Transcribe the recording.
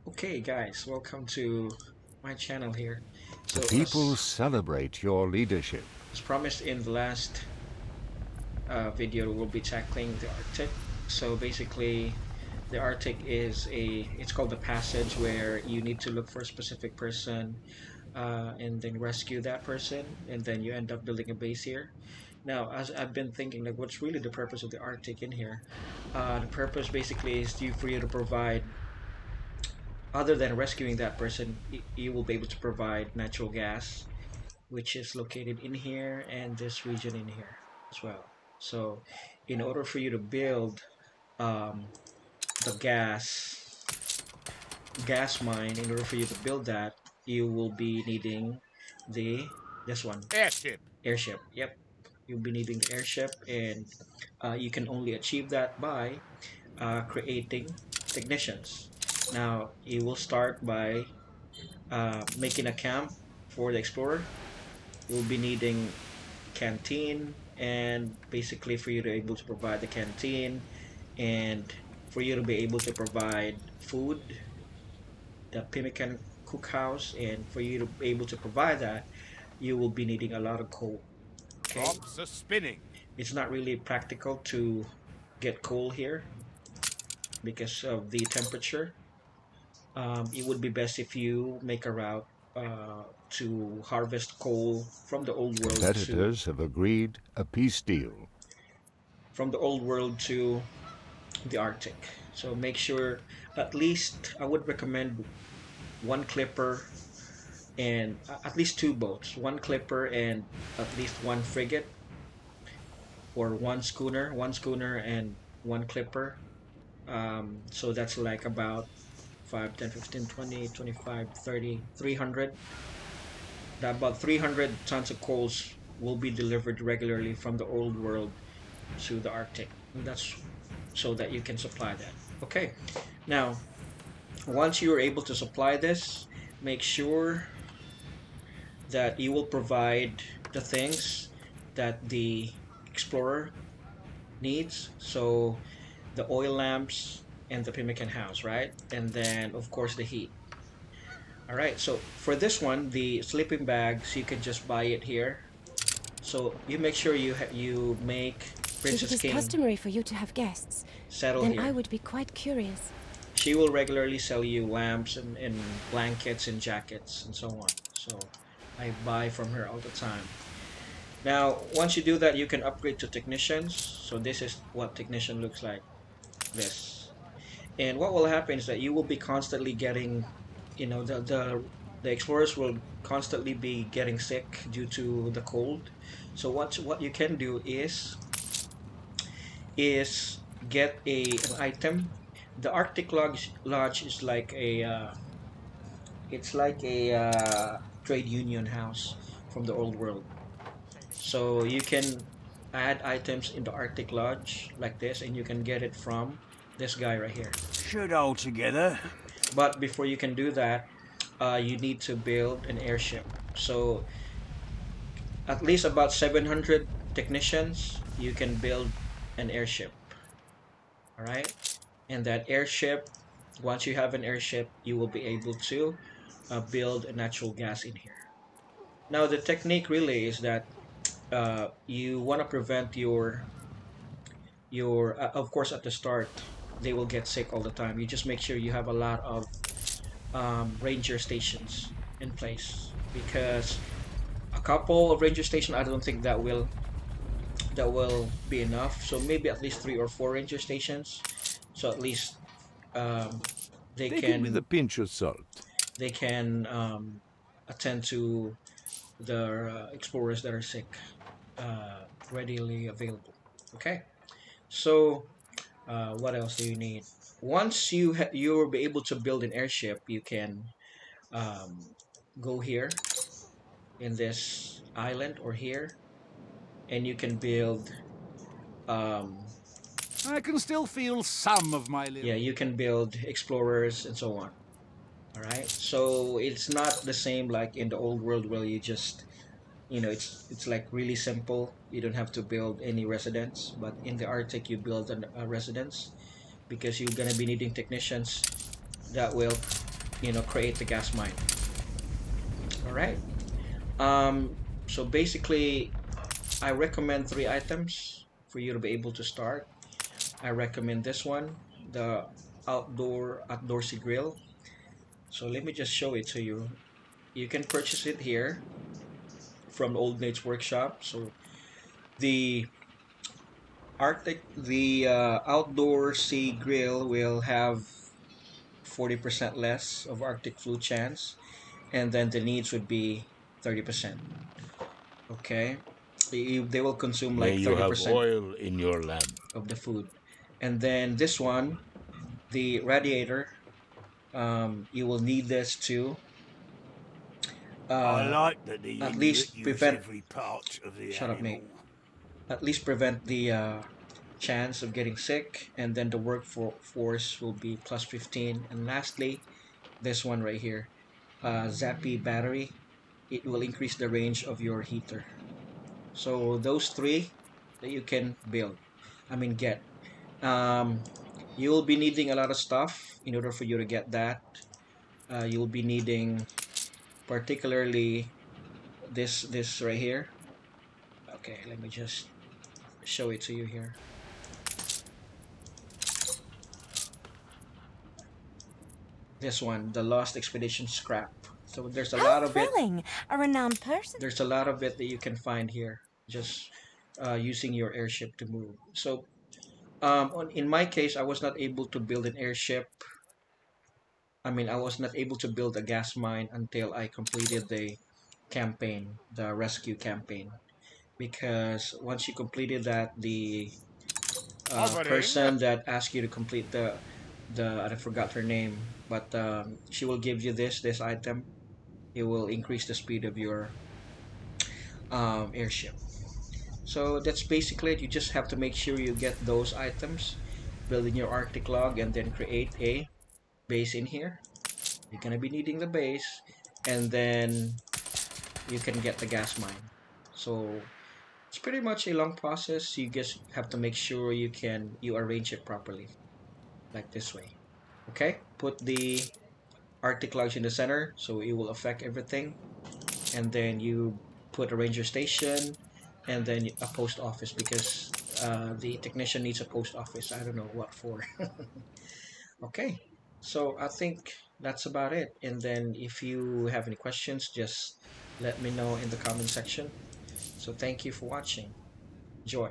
Okay guys, welcome to my channel here. The So people celebrate your leadership. as promised in the last video, we'll be tackling the Arctic. So basically the Arctic is it's called the passage where you need to look for a specific person and then rescue that person, and then you end up building a base here. Now, as I've been thinking, like, what's really the purpose of the Arctic in here? The purpose basically is for you to provide, other than rescuing that person, you will be able to provide natural gas, which is located in here and this region in here as well. So, in order for you to build um, the gas mine, in order for you to build that, you will be needing the this one Airship. airship. Yep, you'll be needing the airship, and you can only achieve that by creating technicians. Now, you will start by making a camp for the explorer. You'll be needing canteen, and basically for you to be able to provide the canteen and for you to be able to provide food, the pemmican cookhouse, and for you to be able to provide that, you will be needing a lot of coal. Okay, Tops are spinning. it's not really practical to get coal here because of the temperature. It would be best if you make a route to harvest coal from the old world to Competitors have agreed a peace deal. to the Arctic. So make sure, at least I would recommend one clipper and at least two boats, one clipper and at least one frigate, or one schooner and one clipper. So that's like about 5, 10, 15, 20, 25, 30, 300. That about 300 tons of coals will be delivered regularly from the old world to the Arctic. And that's so that you can supply that. Okay, now once you are able to supply this, make sure that you will provide the things that the explorer needs. So the oil lamps and the pemmican house, right? And then of course the heat. All right, so for this one, the sleeping bags, you can just buy it here. So you make sure you make If it Princess is King customary for you to have guests, settle then I here. would be quite curious. She will regularly sell you lamps and blankets and jackets and so on. So I buy from her all the time. Now, once you do that, you can upgrade to technicians. So this is what technician looks like. This. And what will happen is that you will be constantly getting, the explorers will constantly be getting sick due to the cold. So what you can do is get an item. The Arctic Lodge is like a trade union house from the old world. So you can add items in the Arctic Lodge like this, and you can get it from this guy right here. Should hold together. But before you can do that, you need to build an airship. So at least about 700 technicians, you can build an airship. All right, and that airship, once you have an airship, you will be able to build a natural gas in here. Now the technique really is that you want to prevent your of course at the start they will get sick all the time. You just make sure you have a lot of ranger stations in place, because a couple of ranger stations, I don't think that will be enough. So maybe at least 3 or 4 ranger stations, so at least um, they Take it with a can pinch of salt. they can attend to the explorers that are sick, readily available. Okay, so what else do you need? Once you'll be able to build an airship, you can um, go here in this island or here, and you can build um, I can still feel some of my yeah, little. you can build explorers and so on. All right, so it's not the same like in the old world where you just, it's like really simple. You don't have to build any residence, but in the Arctic you build a residence because you're gonna be needing technicians that will create the gas mine. All right. Um, so basically, I recommend 3 items for you to be able to start. I recommend this one, the outdoorsy grill. So let me just show it to you. You can purchase it here from Old Nate's workshop. So the outdoor sea grill will have 40% less of Arctic flu chance, and then the needs would be 30%. Okay, they will consume May like you have 30% oil in your lamp. of the food. And then this one, the radiator, you will need this to I uh, like that the at Inuit least use prevent, every part of the shut up, animal. Nate, at least prevent the chance of getting sick. And then the workforce will be plus 15. And lastly, this one right here, Zappy battery, it will increase the range of your heater. So those three that you can build, I mean get. Um, you'll be needing a lot of stuff in order for you to get that. You'll be needing particularly this right here. Okay, let me just show it to you here. This one, the Lost Expedition scrap. So there's a How lot of it. thrilling! A renowned person. There's a lot of it that you can find here, just using your airship to move. So in my case, I was not able to build an airship. I mean, I was not able to build a gas mine until I completed the campaign, the rescue campaign. Because once you completed that, the Offering. person that asked you to complete the I forgot her name, but she will give you this item. It will increase the speed of your airship. So that's basically it. You just have to make sure you get those items, build in your Arctic log, and then create a base in here. You're gonna be needing the base, and then you can get the gas mine. So it's pretty much a long process. You just have to make sure you arrange it properly, like this way. Okay, put the Arctic logs in the center so it will affect everything, and then you put a ranger station, and then a post office because the technician needs a post office. I don't know what for. Okay, so I think that's about it. And then if you have any questions, just let me know in the comment section. So thank you for watching. Enjoy.